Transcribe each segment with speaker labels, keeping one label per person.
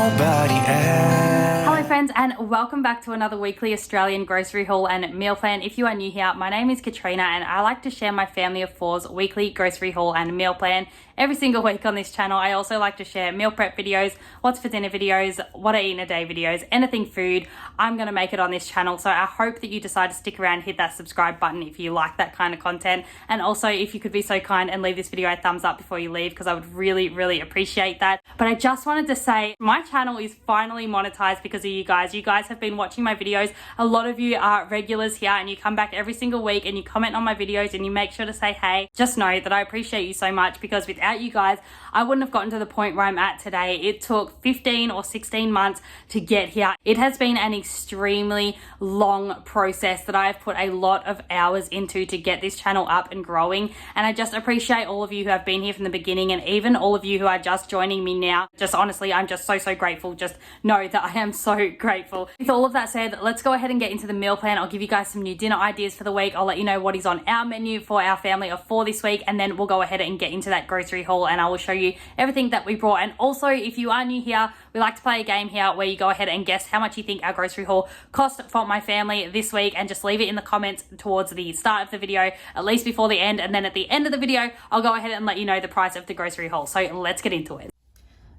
Speaker 1: nobody else.
Speaker 2: Hello friends, and welcome back to another weekly Australian grocery haul and meal plan. If you are new here, my name is Katrina and I like to share my family of four's weekly grocery haul and meal plan every single week on this channel. I also like to share meal prep videos, what's for dinner videos, what I eat in a day videos, anything food. I'm going to make it on this channel, so I hope that you decide to stick around, hit that subscribe button if you like that kind of content, and also if you could be so kind and leave this video a thumbs up before you leave, because I would really appreciate that. But I just wanted to say my channel is finally monetized because of you guys. You guys have been watching my videos. A lot of you are regulars here and you come back every single week and you comment on my videos and you make sure to say hey. Just know that I appreciate you so much, because without you guys I wouldn't have gotten to the point where I'm at today. It took 15 or 16 months to get here. It has been an extremely long process that I have put a lot of hours into to get this channel up and growing, and I just appreciate all of you who have been here from the beginning, and even all of you who are just joining me now. Just honestly, I'm just so grateful. Just know that I am so grateful. With all of that said, let's go ahead and get into the meal plan. I'll give you guys some new dinner ideas for the week. I'll let you know what is on our menu for our family of four this week, and then we'll go ahead and get into that grocery haul and I will show you everything that we brought. And also, if you are new here, we like to play a game here where you go ahead and guess how much you think our grocery haul cost for my family this week, and just leave it in the comments towards the start of the video, at least before the end, and then at the end of the video I'll go ahead and let you know the price of the grocery haul. So let's get into it.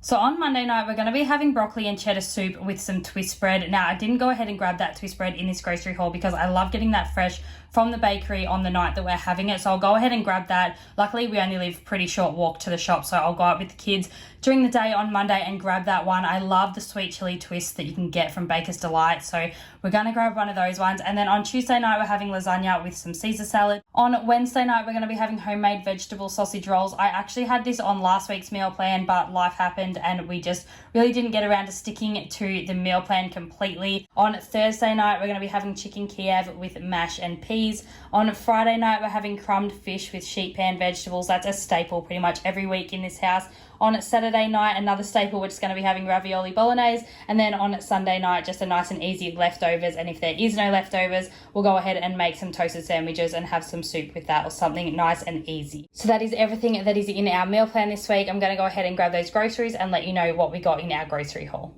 Speaker 2: So on Monday night, we're going to be having broccoli and cheddar soup with some twist bread. Now, I didn't go ahead and grab that twist bread in this grocery haul because I love getting that fresh from the bakery on the night that we're having it. So I'll go ahead and grab that. Luckily, we only live a pretty short walk to the shop, so I'll go out with the kids during the day on Monday and grab that one. I love the sweet chili twist that you can get from Baker's Delight, so we're going to grab one of those ones. And then on Tuesday night, we're having lasagna with some Caesar salad. On Wednesday night, we're going to be having homemade vegetable sausage rolls. I actually had this on last week's meal plan, but life happened and we just really didn't get around to sticking to the meal plan completely. On Thursday night, we're going to be having chicken Kiev with mash and peas. On Friday night, we're having crumbed fish with sheet pan vegetables. That's a staple pretty much every week in this house. On Saturday night, another staple, we're just going to be having ravioli bolognese. And then on Sunday night, just a nice and easy leftovers. And if there is no leftovers, we'll go ahead and make some toasted sandwiches and have some soup with that, or something nice and easy. So that is everything that is in our meal plan this week. I'm going to go ahead and grab those groceries and let you know what we got in our grocery haul.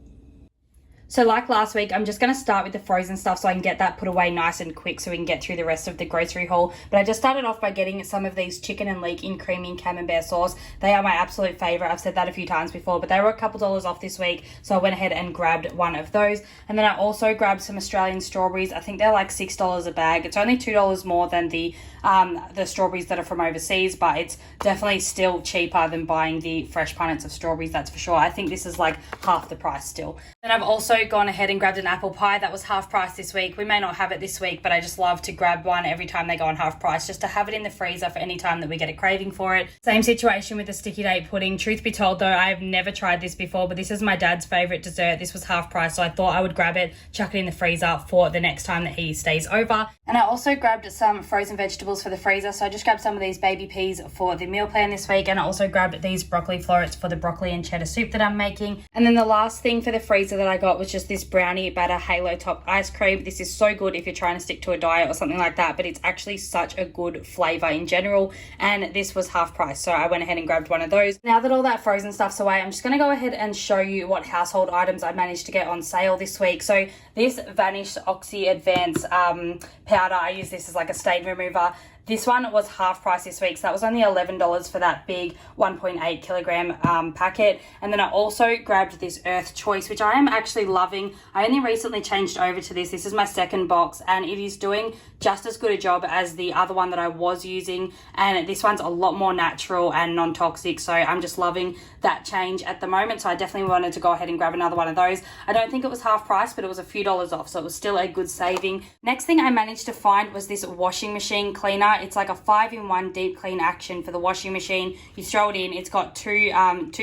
Speaker 2: So like last week, I'm just going to start with the frozen stuff so I can get that put away nice and quick so we can get through the rest of the grocery haul. But I just started off by getting some of these chicken and leek in creamy and camembert sauce. They are my absolute favorite. I've said that a few times before, but they were a couple dollars off this week, so I went ahead and grabbed one of those. And then I also grabbed some Australian strawberries. I think they're like $6 a bag. It's only $2 more than the strawberries that are from overseas, but it's definitely still cheaper than buying the fresh punnets of strawberries, that's for sure. I think this is like half the price still. Then I've also gone ahead and grabbed an apple pie that was half price this week. We may not have it this week, but I just love to grab one every time they go on half price, just to have it in the freezer for any time that we get a craving for it. Same situation with the sticky date pudding. Truth be told though, I've never tried this before, but this is my dad's favorite dessert. This was half price, so I thought I would grab it, chuck it in the freezer for the next time that he stays over. And I also grabbed some frozen vegetables for the freezer, so I just grabbed some of these baby peas for the meal plan this week, and I also grabbed these broccoli florets for the broccoli and cheddar soup that I'm making. And then the last thing for the freezer that I got was just this brownie batter halo top ice cream. This is so good if you're trying to stick to a diet or something like that, but it's actually such a good flavor in general, and this was half price, so I went ahead and grabbed one of those. Now that all that frozen stuff's away, I'm just going to go ahead and show you what household items I managed to get on sale this week. So this Vanish Oxy Advance powder, I use this as like a stain remover. This one was half price this week, so that was only $11 for that big 1.8 kilogram packet. And then I also grabbed this Earth Choice, which I am actually loving. I only recently changed over to this. This is my second box, and it is doing just as good a job as the other one that I was using. And this one's a lot more natural and non-toxic, so I'm just loving that change at the moment. So I definitely wanted to go ahead and grab another one of those. I don't think it was half price, but it was a few dollars off, so it was still a good saving. Next thing I managed to find was this washing machine cleaner. It's like a 5-in-1 deep clean action for the washing machine. You throw it in. It's got two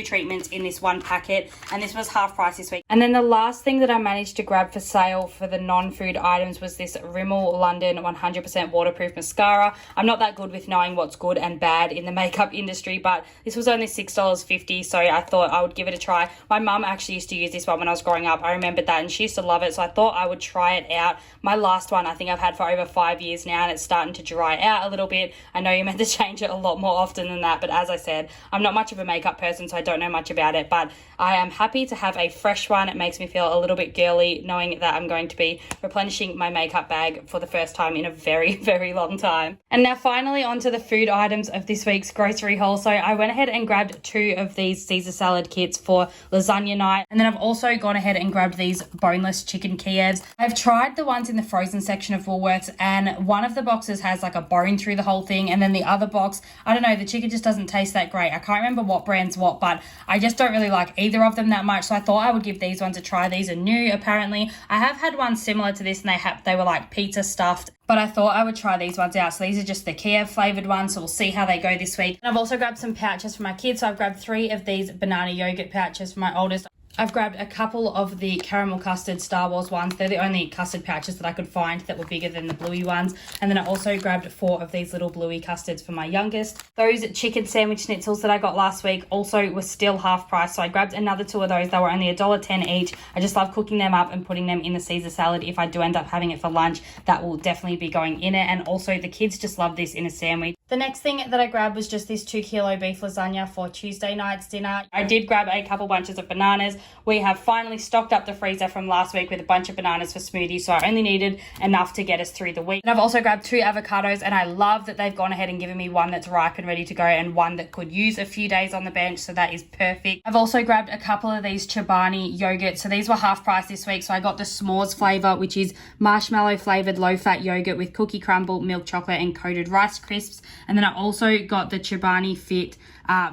Speaker 2: treatments in this one packet, and this was half price this week. And then the last thing that I managed to grab for sale for the non-food items was this Rimmel London 100% waterproof mascara. I'm not that good with knowing what's good and bad in the makeup industry, but this was only $6.50, so I thought I would give it a try. My mum actually used to use this one when I was growing up. I remembered that, and she used to love it, so I thought I would try it out. My last one I think I've had for over 5 years now, and it's starting to dry out a little bit. I know you're meant to change it a lot more often than that, but as I said, I'm not much of a makeup person, so I don't know much about it, but I am happy to have a fresh one. It makes me feel a little bit girly knowing that I'm going to be replenishing my makeup bag for the first time in a very, very long time. And now finally onto the food items of this week's grocery haul. So I went ahead and grabbed 2 of these Caesar salad kits for lasagna night, and then I've also gone ahead and grabbed these boneless chicken Kievs. I've tried the ones in the frozen section of Woolworths, and one of the boxes has like a bone through the whole thing, and then the other box, I don't know, the chicken just doesn't taste that great. I can't remember what brand's what, but I just don't really like either of them that much, so I thought I would give these ones a try. These are new apparently. I have had ones similar to this, and they were like pizza stuffed, but I thought I would try these ones out. So these are just the Kiev flavored ones, so we'll see how they go this week. And I've also grabbed some pouches for my kids. So I've grabbed 3 of these banana yogurt pouches for my oldest. I've grabbed a couple of the caramel custard Star Wars ones. They're the only custard pouches that I could find that were bigger than the bluey ones. And then I also grabbed 4 of these little bluey custards for my youngest. Those chicken sandwich schnitzels that I got last week also were still half price, so I grabbed another 2 of those. They were only $1.10 each. I just love cooking them up and putting them in the Caesar salad. If I do end up having it for lunch, that will definitely be going in it. And also the kids just love this in a sandwich. The next thing that I grabbed was just this 2-kilo beef lasagna for Tuesday night's dinner. I did grab a couple bunches of bananas. We have finally stocked up the freezer from last week with a bunch of bananas for smoothies, so I only needed enough to get us through the week. And I've also grabbed 2 avocados, and I love that they've gone ahead and given me one that's ripe and ready to go and one that could use a few days on the bench, so that is perfect. I've also grabbed a couple of these Chobani yogurts. So these were half price this week, so I got the s'mores flavor, which is marshmallow flavored low-fat yogurt with cookie crumble, milk chocolate, and coated Rice Crisps. And then I also got the Chobani Fit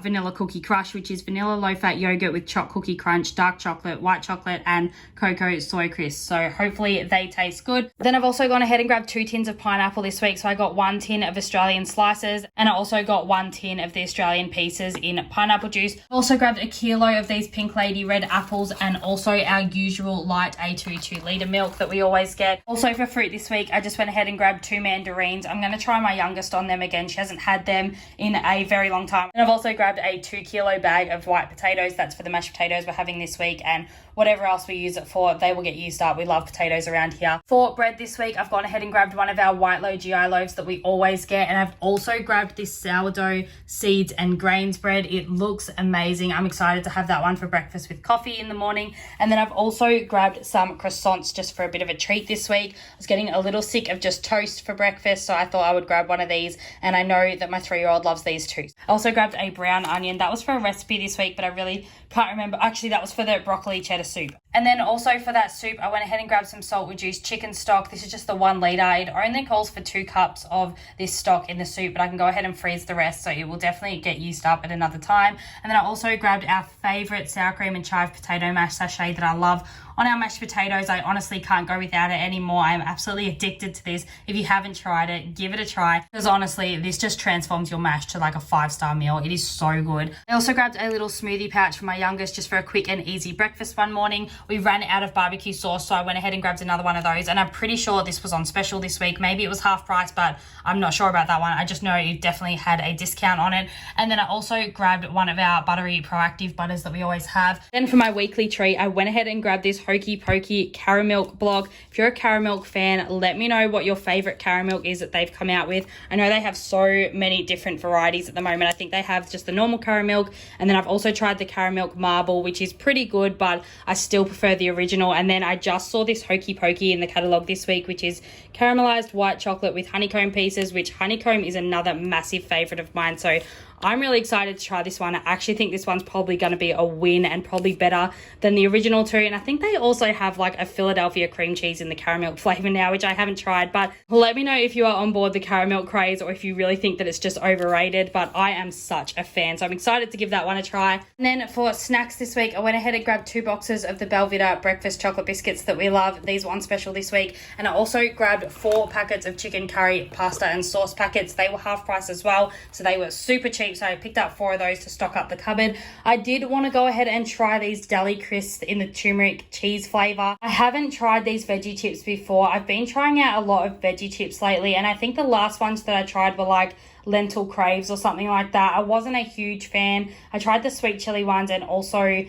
Speaker 2: vanilla cookie crush, which is vanilla low-fat yogurt with choc cookie crunch, dark chocolate, white chocolate, and cocoa soy crisps. So hopefully they taste good. Then I've also gone ahead and grabbed 2 tins of pineapple this week. So I got 1 tin of Australian slices, and I also got 1 tin of the Australian pieces in pineapple juice. Also grabbed 1 kilo of these Pink Lady red apples, and also our usual light A2 2-litre milk that we always get. Also for fruit this week, I just went ahead and grabbed 2 mandarins. I'm going to try my youngest on them again. She hasn't had them in a very long time. And I've also grabbed a 2-kilo bag of white potatoes. That's for the mashed potatoes we're having this week, and whatever else we use it for, they will get used up. We love potatoes around here. For bread this week, I've gone ahead and grabbed one of our white low GI loaves that we always get, and I've also grabbed this sourdough seeds and grains bread. It looks amazing. I'm excited to have that one for breakfast with coffee in the morning. And then I've also grabbed some croissants just for a bit of a treat this week. I was getting a little sick of just toast for breakfast, so I thought I would grab one of these, and I know that my 3-year-old loves these too. I also grabbed a brown onion. That was for a recipe this week, but I really can't remember. Actually, that was for the broccoli cheddar soup. And then also for that soup, I went ahead and grabbed some salt reduced chicken stock. This is just the 1 litre. It only calls for 2 cups of this stock in the soup, but I can go ahead and freeze the rest, so it will definitely get used up at another time. And then I also grabbed our favourite sour cream and chive potato mash sachet that I love on our mashed potatoes. I honestly can't go without it anymore. I am absolutely addicted to this. If you haven't tried it, give it a try, because honestly, this just transforms your mash to like a 5-star meal. It is so good. I also grabbed a little smoothie pouch for my youngest just for a quick and easy breakfast one morning. We ran out of barbecue sauce, so I went ahead and grabbed another one of those, and I'm pretty sure this was on special this week. Maybe it was half price, but I'm not sure about that one. I just know it definitely had a discount on it. And then I also grabbed one of our buttery Proactive butters that we always have. Then for my weekly treat, I went ahead and grabbed this Hokey Pokey Caramilk block. If you're a Caramilk fan, let me know what your favorite Caramilk is that they've come out with. I know they have so many different varieties at the moment. I think they have just the normal Caramilk, and then I've also tried the Caramilk Marble, which is pretty good, but I still prefer the original. And then I just saw this Hokey Pokey in the catalogue this week, which is caramelized white chocolate with honeycomb pieces, which honeycomb is another massive favorite of mine. So I'm really excited to try this one. I actually think this one's probably going to be a win and probably better than the original too. And I think they also have like a Philadelphia cream cheese in the Caramilk flavor now, which I haven't tried. But let me know if you are on board the Caramilk craze or if you really think that it's just overrated. But I am such a fan, so I'm excited to give that one a try. And then for snacks this week, I went ahead and grabbed 2 boxes of the Belvita breakfast chocolate biscuits that we love. These were on special this week. And I also grabbed 4 packets of chicken curry pasta and sauce packets. They were half price as well, so they were super cheap. So I picked up 4 of those to stock up the cupboard. I did want to go ahead and try these deli crisps in the turmeric cheese flavor. I haven't tried these veggie chips before. I've been trying out a lot of veggie chips lately, and I think the last ones that I tried were like lentil craves or something like that. I wasn't a huge fan. I tried the sweet chili ones, and also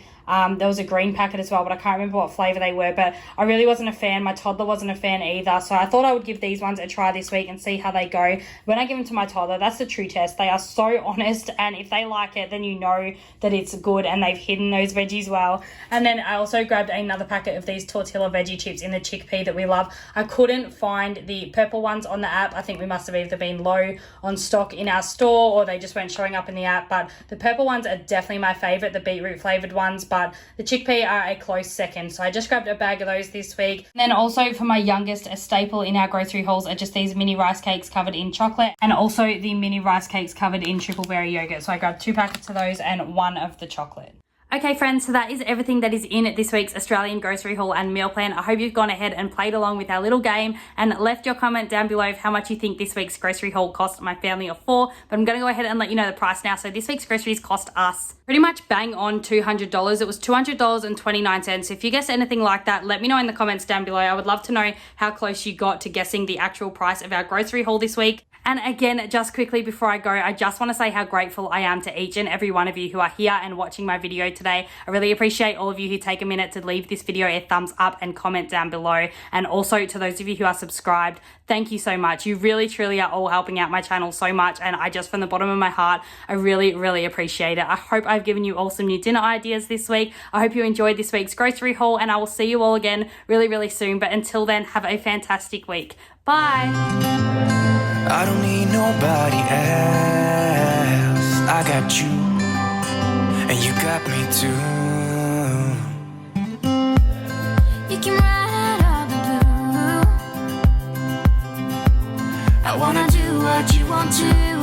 Speaker 2: there was a green packet as well, but I can't remember what flavour they were, but I really wasn't a fan. My toddler wasn't a fan either, so I thought I would give these ones a try this week and see how they go. When I give them to my toddler, that's the true test. They are so honest, and if they like it, then you know that it's good and they've hidden those veggies well. And then I also grabbed another packet of these tortilla veggie chips in the chickpea that we love. I couldn't find the purple ones on the app. I think we must have either been low on stock in our store or they just weren't showing up in the app, but the purple ones are definitely my favourite, the beetroot flavoured ones, but the chickpea are a close second. So I just grabbed a bag of those this week. And then also for my youngest, a staple in our grocery hauls are just these mini rice cakes covered in chocolate, and also the mini rice cakes covered in triple berry yogurt. So I grabbed 2 packets of those and 1 of the chocolate. Okay friends, so that is everything that is in this week's Australian grocery haul and meal plan. I hope you've gone ahead and played along with our little game and left your comment down below of how much you think this week's grocery haul cost my family of 4. But I'm going to go ahead and let you know the price now. So this week's groceries cost us pretty much bang on $200. It was $200.29. So if you guessed anything like that, let me know in the comments down below. I would love to know how close you got to guessing the actual price of our grocery haul this week. And again, just quickly before I go, I just want to say how grateful I am to each and every one of you who are here and watching my video today. I really appreciate all of you who take a minute to leave this video a thumbs up and comment down below. And also to those of you who are subscribed, thank you so much. You really, truly are all helping out my channel so much. And I just, from the bottom of my heart, I really, really appreciate it. I hope I've given you all some new dinner ideas this week. I hope you enjoyed this week's grocery haul, and I will see you all again really, really soon. But until then, have a fantastic week. Bye.
Speaker 1: I don't need nobody else. I got you, and you got me too.
Speaker 3: You can ride all the blue. I wanna do what you want to.